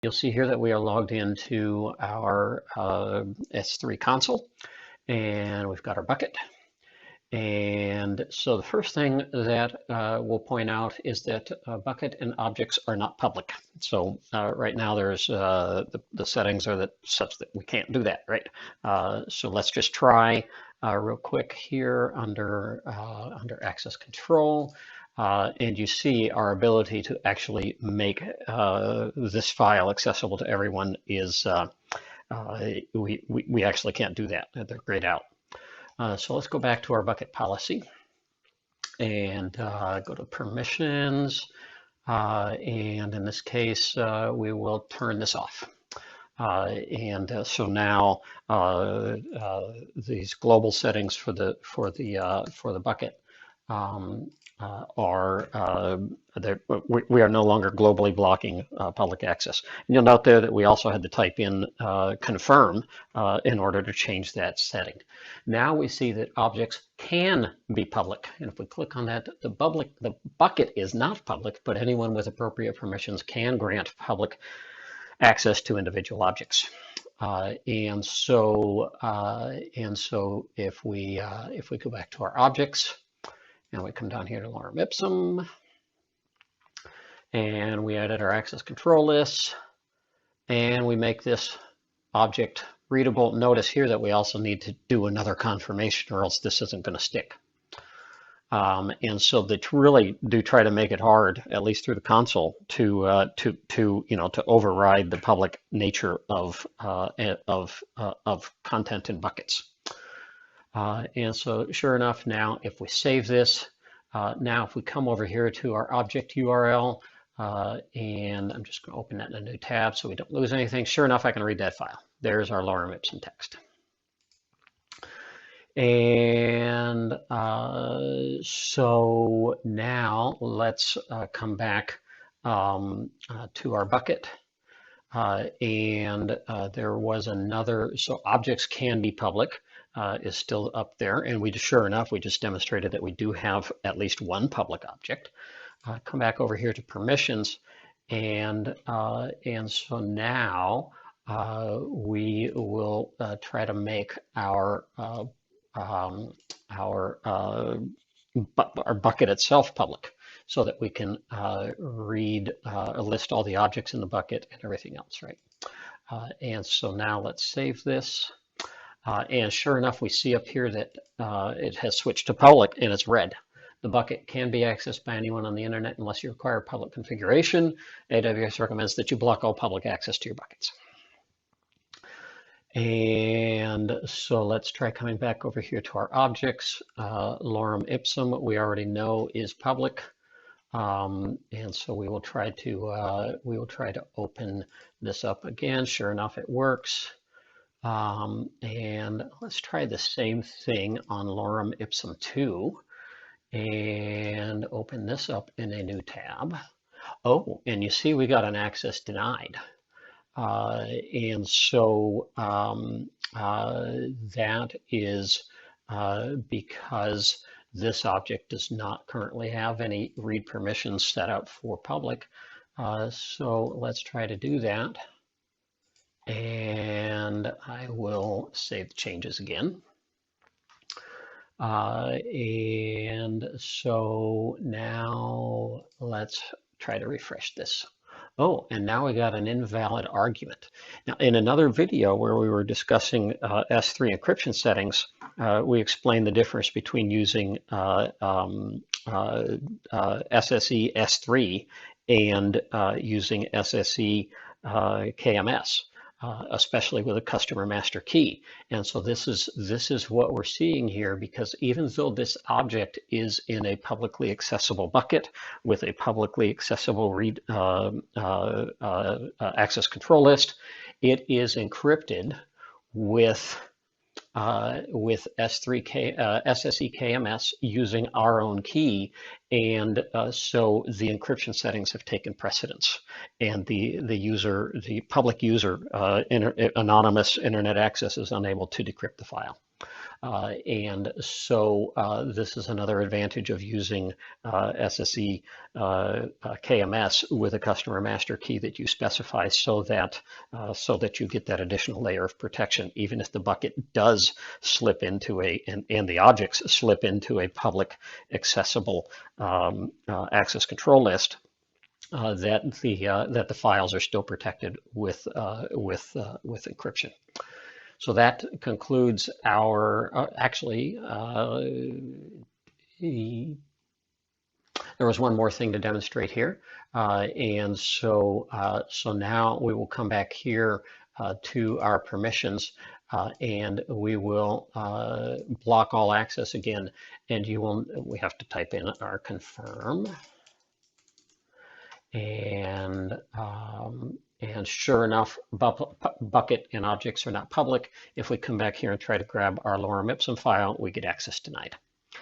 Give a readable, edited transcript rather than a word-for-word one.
You'll see here that we are logged into our S3 console, and we've got our bucket. And so the first thing that we'll point out is that bucket and objects are not public. So right now there's the settings are such that we can't do that, right? So let's just try real quick here under access control. And you see our ability to actually make this file accessible to everyone is we actually can't do that. They're grayed out. So let's go back to our bucket policy and go to permissions. And in this case, we will turn this off. So now these global settings for the bucket we are no longer globally blocking public access. And you'll note there that we also had to type in confirm in order to change that setting. Now we see that objects can be public, and if we click on that, the bucket is not public, but anyone with appropriate permissions can grant public access to individual objects. And so if we go back to our objects, and we come down here to lorem ipsum, and we edit our access control lists, and we make this object readable. Notice here that we also need to do another confirmation, or else this isn't going to stick. And so they really do try to make it hard, at least through the console, to override the public nature of content in buckets. And so sure enough, now if we save this, now if we come over here to our object URL, and I'm just going to open that in a new tab so we don't lose anything. Sure enough, I can read that file. There's our lorem ipsum text. And so now let's come back to our bucket. And there was another, so objects can be public. Is still up there, and sure enough, we just demonstrated that we do have at least one public object. Come back over here to permissions, and so now we will try to make our bucket itself public, so that we can list all the objects in the bucket and everything else, right? And so now let's save this. And sure enough, we see up here that it has switched to public, and it's red. The bucket can be accessed by anyone on the internet unless you require public configuration. AWS recommends that you block all public access to your buckets. And so let's try coming back over here to our objects. Lorem ipsum, we already know is public. And so we will try to open this up again. Sure enough, it works. And let's try the same thing on lorem ipsum 2 and open this up in a new tab. Oh, and you see we got an access denied. And so that is because this object does not currently have any read permissions set up for public. So let's try to do that. And I will save the changes again. And so now let's try to refresh this. Oh, and now we got an invalid argument. Now, in another video where we were discussing S3 encryption settings, we explained the difference between using SSE S3 and using SSE KMS. Especially with a customer master key. And so this is what we're seeing here, because even though this object is in a publicly accessible bucket with a publicly accessible read access control list, it is encrypted with SSE KMS using our own key, and so the encryption settings have taken precedence, and the public user anonymous internet access is unable to decrypt the file. And so this is another advantage of using SSE KMS with a customer master key that you specify so that you get that additional layer of protection, even if the bucket does slip into and the objects slip into a public accessible access control list. That the files are still protected with encryption. So that concludes our, there was one more thing to demonstrate here. And so now we will come back here to our permissions and we will block all access again. And we have to type in our confirm. And sure enough, bucket and objects are not public. If we come back here and try to grab our lorem ipsum file, we get access denied.